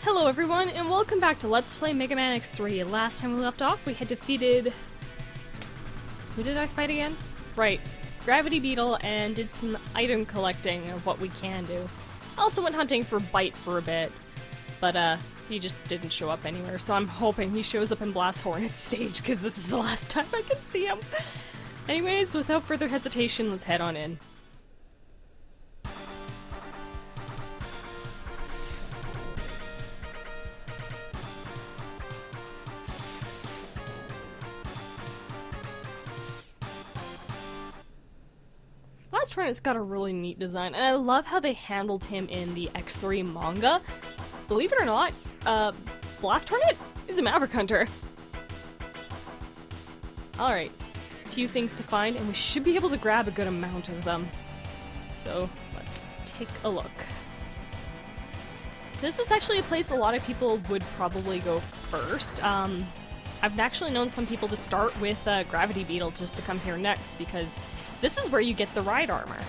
Hello everyone, and welcome back to Let's Play Megaman X3. Last time we left off, we had defeated... Who did I fight again? Right, Gravity Beetle, and did some item collecting of what we can do. Also went hunting for Byte for a bit, but he just didn't show up anywhere, so I'm hoping he shows up in Blast Hornet's stage, because this is the last time I can see him. Anyways, without further hesitation, let's head on in. Blast Hornet's got a really neat design, and I love how they handled him in the X3 manga. Believe it or not, Blast Hornet is a maverick hunter. Alright, a few things to find, and we should be able to grab a good amount of them. So, let's take a look. This is actually a place a lot of people would probably go first. I've actually known some people to start with Gravity Beetle just to come here next, because this is where you get the ride armor.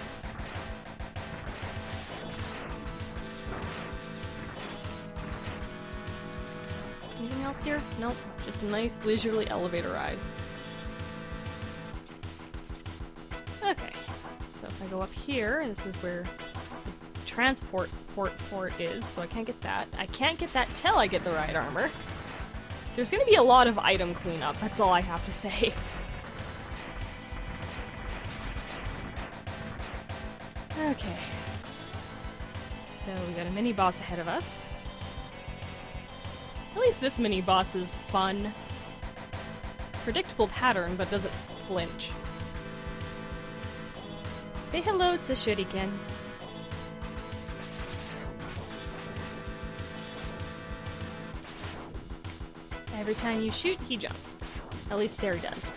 Anything else here? Nope. Just a nice leisurely elevator ride. Okay. So if I go up here, this is where the transport port for it is, so I can't get that. I can't get that till I get the ride armor. There's gonna be a lot of item cleanup, that's all I have to say. Okay. So we got a mini-boss ahead of us. At least this mini-boss is fun. Predictable pattern, but doesn't flinch. Say hello to Shuriken. Every time you shoot, he jumps. At least there he does.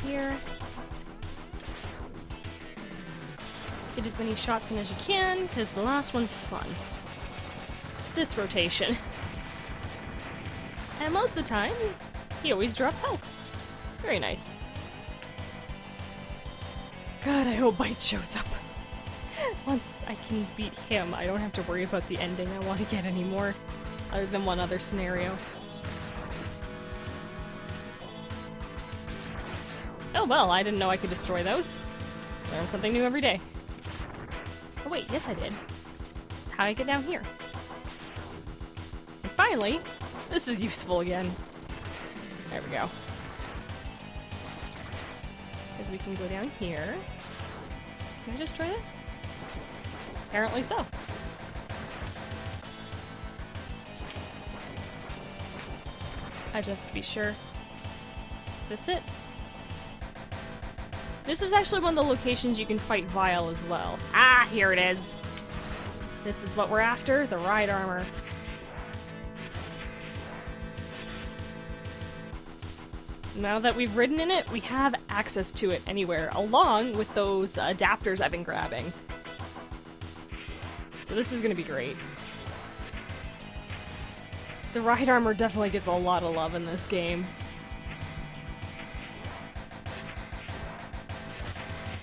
Here. Get as many shots in as you can, because the last one's fun. This rotation. And most of the time, he always drops health. Very nice. God, I hope Byte shows up. Once I can beat him, I don't have to worry about the ending I want to get anymore. Other than one other scenario. Oh well, I didn't know I could destroy those. Learn something new every day. Oh wait, yes I did. That's how I get down here. And finally, this is useful again. There we go. Because we can go down here. Can I destroy this? Apparently so. I just have to be sure. This it? This is actually one of the locations you can fight Vile as well. Ah, here it is! This is what we're after, the ride armor. Now that we've ridden in it, we have access to it anywhere, along with those adapters I've been grabbing. So this is gonna be great. The ride armor definitely gets a lot of love in this game.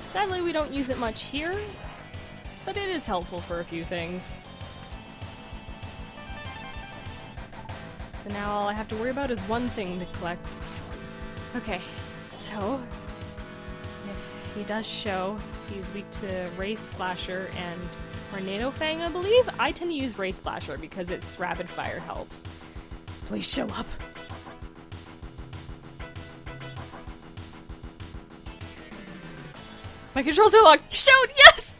Sadly, we don't use it much here, but it is helpful for a few things. So now all I have to worry about is one thing to collect. Okay, so if he does show, he's weak to Ray Splasher and Tornado Fang, I believe? I tend to use Ray Splasher because its rapid fire helps. Please show up. My controls are locked. Shoot! Yes!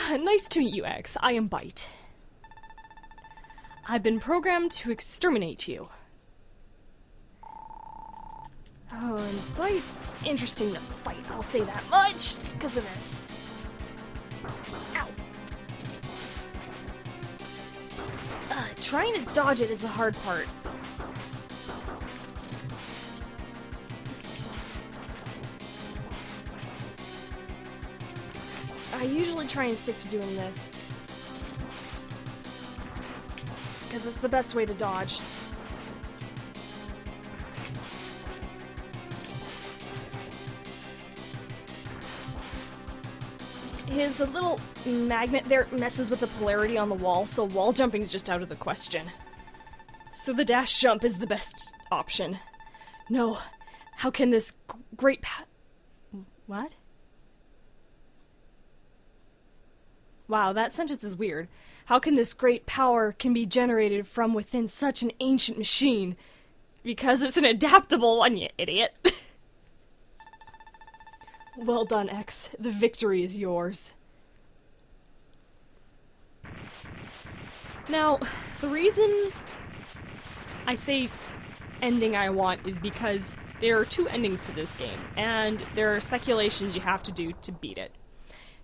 Nice to meet you, X. I am Byte. I've been programmed to exterminate you. Oh, and Byte's interesting to fight, I'll say that much, because of this. Ow. Trying to dodge it is the hard part. I usually try and stick to doing this, because it's the best way to dodge. his little magnet there messes with the polarity on the wall, so wall jumping's just out of the question. So the dash jump is the best option. No, how can this great What? Wow, that sentence is weird. How can this great power can be generated from within such an ancient machine? Because it's an adaptable one, you idiot. Well done, X. The victory is yours. Now, the reason I say ending I want is because there are two endings to this game, and there are speculations you have to do to beat it.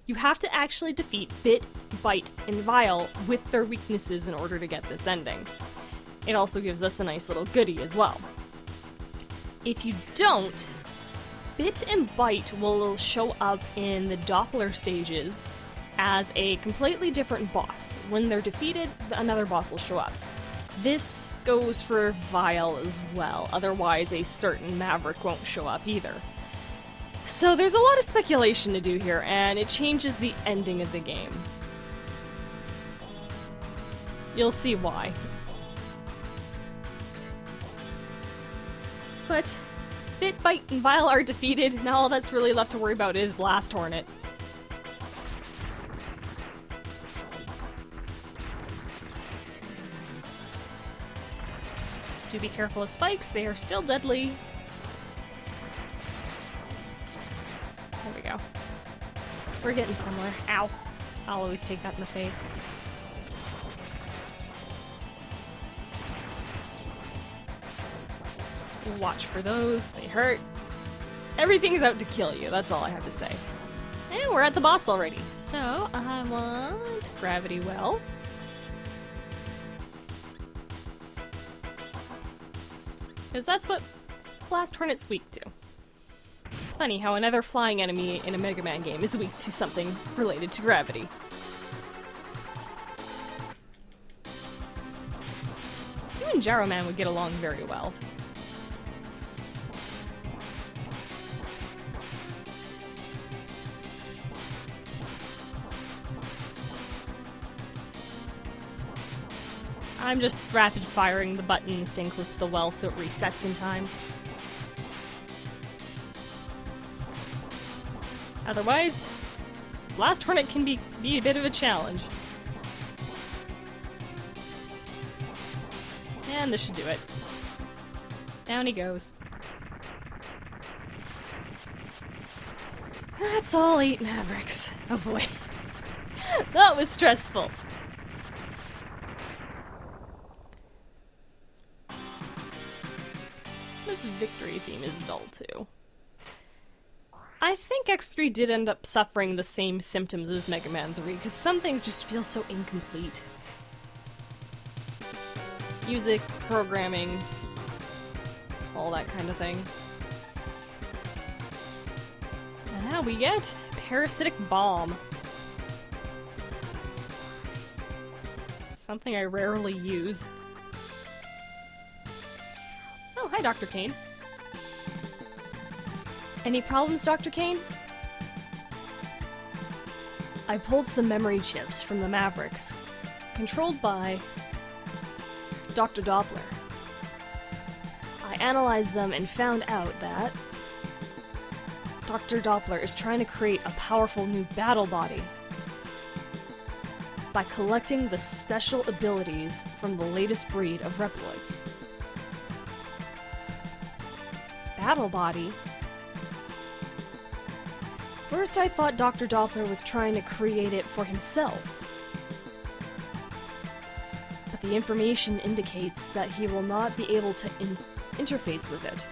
You have to actually defeat Bit, Byte, and Vile with their weaknesses in order to get this ending. It also gives us a nice little goodie as well. If you don't, Bit and Byte will show up in the Doppler stages as a completely different boss. When they're defeated, another boss will show up. This goes for Vile as well, otherwise a certain Maverick won't show up either. So there's a lot of speculation to do here, and it changes the ending of the game. You'll see why. But Bit, Byte, and Vile are defeated. Now all that's really left to worry about is Blast Hornet. Do be careful of spikes, they are still deadly. There we go. We're getting somewhere. Ow. I'll always take that in the face. Watch for those, they hurt. Everything's out to kill you, that's all I have to say. And we're at the boss already. So, I want Gravity Well. Because that's what Blast Hornet's weak to. Funny how another flying enemy in a Mega Man game is weak to something related to gravity. You and Gyro Man would get along very well. I'm just rapid firing the button, staying close to the well so it resets in time. Otherwise, Blast Hornet can be a bit of a challenge. And this should do it. Down he goes. That's all 8 Mavericks. Oh boy. That was stressful. This victory theme is dull too. I think X3 did end up suffering the same symptoms as Mega Man 3, because some things just feel so incomplete. Music, programming, all that kind of thing. And now we get Parasitic Bomb. Something I rarely use. Oh, hi, Dr. Kane. Any problems, Dr. Kane? I pulled some memory chips from the Mavericks, controlled by Dr. Doppler. I analyzed them and found out that Dr. Doppler is trying to create a powerful new battle body by collecting the special abilities from the latest breed of Reploids. Battle body? First I thought Dr. Doppler was trying to create it for himself. But the information indicates that he will not be able to interface with it.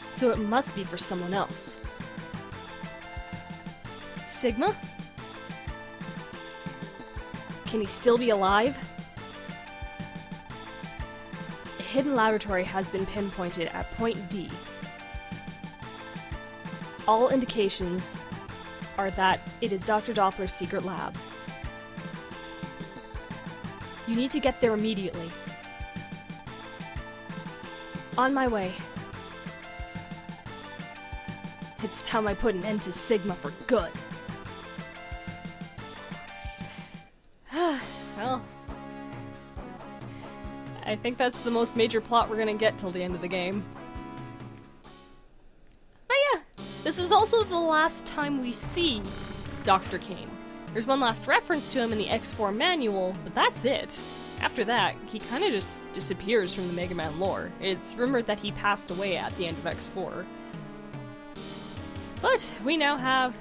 So it must be for someone else. Sigma? Can he still be alive? A hidden laboratory has been pinpointed at point D. All indications are that it is Dr. Doppler's secret lab. You need to get there immediately. On my way. It's time I put an end to Sigma for good. Well, I think that's the most major plot we're gonna get till the end of the game. Oh yeah, this is also the last time we see Dr. Kane. There's one last reference to him in the X4 manual, but that's it. After that, he kind of just disappears from the Mega Man lore. It's rumored that he passed away at the end of X4. But we now have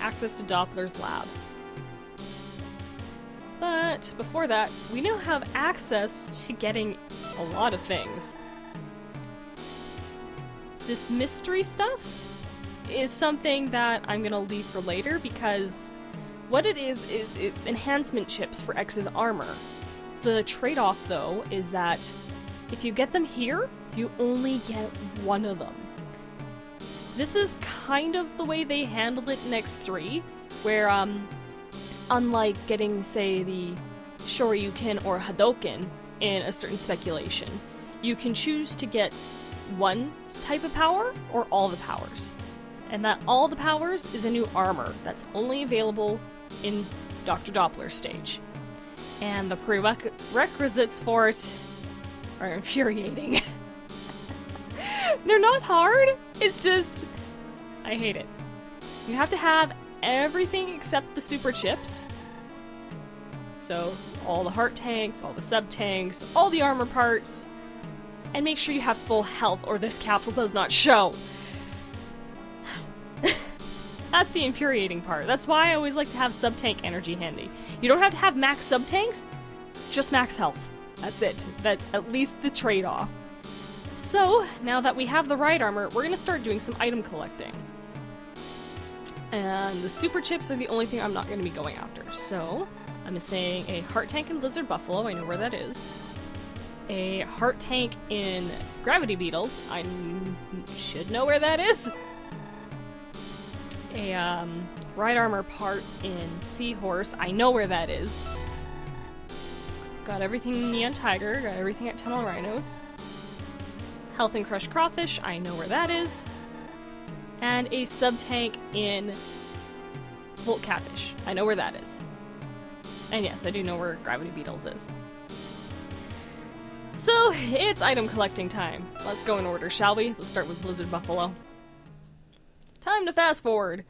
access to Doppler's lab. But before that, we now have access to getting a lot of things. This mystery stuff is something that I'm gonna leave for later because what it is it's enhancement chips for X's armor. The trade-off, though, is that if you get them here, you only get one of them. This is kind of the way they handled it in X3, where, unlike getting, say, the Shoryuken or Hadoken in a certain speculation, you can choose to get one type of power or all the powers. And that all the powers is a new armor that's only available in Dr. Doppler's stage. And the prerequisites for it are infuriating. They're not hard, it's just, I hate it. You have to have everything except the super chips. So, all the heart tanks, all the sub-tanks, all the armor parts, and make sure you have full health or this capsule does not show. That's the infuriating part. That's why I always like to have sub-tank energy handy. You don't have to have max sub-tanks, just max health. That's it. That's at least the trade-off. So, now that we have the right armor, we're gonna start doing some item collecting. And the super chips are the only thing I'm not gonna be going after. So, I'm saying a heart tank in Blizzard Buffalo, I know where that is. A heart tank in Gravity Beetles, I should know where that is. A right armor part in Seahorse, I know where that is. Got everything in Neon Tiger, got everything at Tunnel Rhinos. Health and Crushed Crawfish, I know where that is. And a sub-tank in Volt Catfish, I know where that is. And yes, I do know where Gravity Beetles is. So, it's item collecting time. Let's go in order, shall we? Let's start with Blizzard Buffalo. Time to fast forward.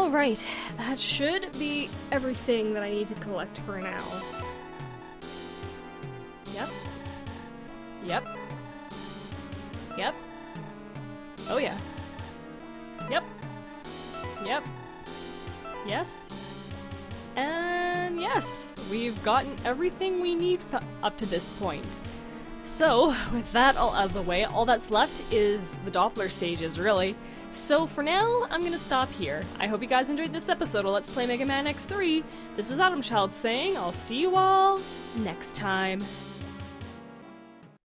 Alright, that should be everything that I need to collect for now. Yep. Yep. Yep. Oh yeah. Yep. Yep. Yes. And yes, we've gotten everything we need up to this point. So, with that all out of the way, all that's left is the Doppler stages, really. So for now, I'm gonna stop here. I hope you guys enjoyed this episode of Let's Play Mega Man X3. This is Adam Child saying I'll see you all next time.